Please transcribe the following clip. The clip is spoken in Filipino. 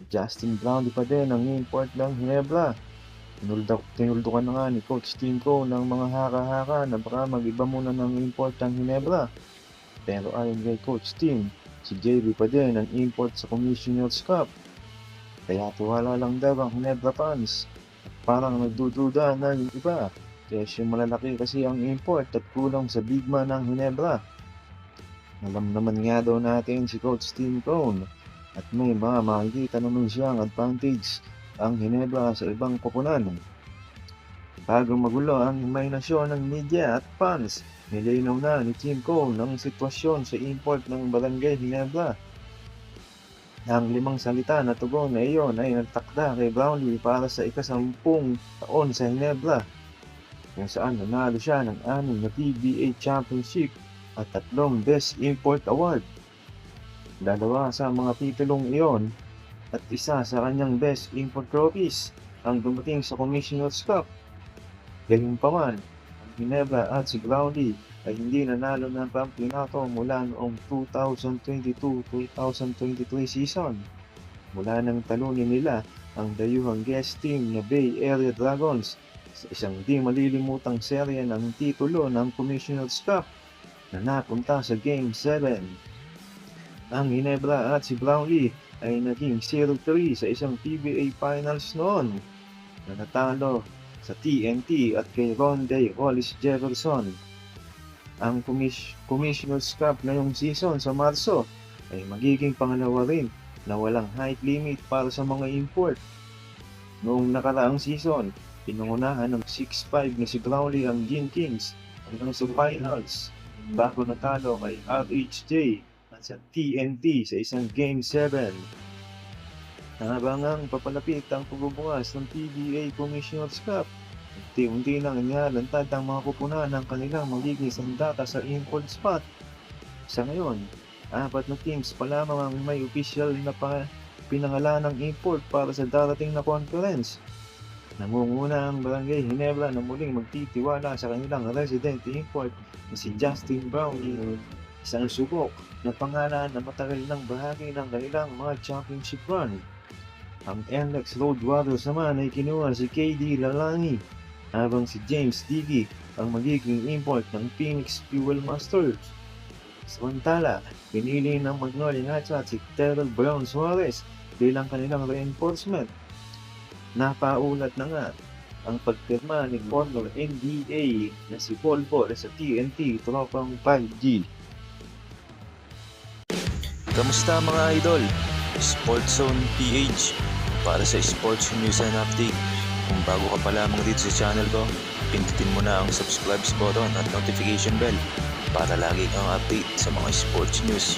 Justin Brownlee pa din ang import ng Hinebra. Tinuldukan na nga ni Coach Timko ng mga haka-haka na baka mag-iba muna ng import ng Hinebra. Pero ayon kay Coach Tim, si JB pa din ang import sa Commissioner's Cup. Kaya tuwala lang daw ang Hinebra fans. At parang nagdududa na yung iba. Kesyo malalaki kasi ang import at kulang sa bigman ng Hinebra. Alam naman nga daw natin si Coach Tim Cone at may mga makikita naman siyang advantage ang Hinebra sa ibang koponan. Bago magulo ang imahinasyon ng media at fans, nilinaw na ni Tim Cone ang sitwasyon sa import ng Barangay Hinebra. Ang 5 salita na tugon na iyon ay nagtakda kay Brownlee para sa ika-10 taon sa Hinebra, kung saan nanalo siya ng 6 na PBA Championship at 3 Best Import Award. 2 sa mga titulong iyon at isa sa kanyang Best Import Trophies ang dumating sa Commissioner's Cup. Gayunpaman, ang Hinebra at si Brownlee ay hindi nanalo ng kampeonato mula noong 2022-2023 season. Mula nang talunin nila ang dayuhang guest team na Bay Area Dragons sa isang di malilimutang serye ng titulo ng Commissioner's Cup na napunta sa Game 7. Ang Hinebra at si Brownlee ay naging 0-3 sa isang PBA Finals noon na natalo sa TNT at kay Ronde Hollis Jefferson. Ang Commissioner's Cup ngayong season sa Marso ay magiging pangalawa rin na walang height limit para sa mga import. Noong nakaraang season, pinangunahan ng 6-5 na si Brownlee ang Gin Kings hanggang sa finals bago natalo kay RHJ at sa TNT sa isang Game 7. Habang papalapit ang pagbubukas ng PBA Commissioner's Cup, unti-unti nang inalantad ang mga kupunan ng kanilang magiging sandata sa import spot. Sa ngayon, 4 na teams pa lamang ang may official na pinangalan ng import para sa darating na conference. Nangunguna ang Barangay Hinebra na muling magtitiwala sa kanilang resident import na si Justin Brownlee, isang subok na pangalan na matagal ng bahagi ng kanilang mga championship run. Ang NLEX Road Warriors naman ay kinuha si KD Lalangi, habang si James Diggy ang magiging import ng Phoenix Fuel Masters. Samantala, pinili ng Magnolia Hotshot si Terrell Brown Suarez bilang kanilang reinforcement. Napaulat na nga ang pagpirma ni former NBA na si Paul Paul sa TNT Tropang 5G. Kamusta mga idol? Sports Zone PH para sa sports news and update. Kung bago ka pa lamang dito sa channel ko, pindutin mo na ang subscribe button at notification bell para lagi kang update sa mga sports news.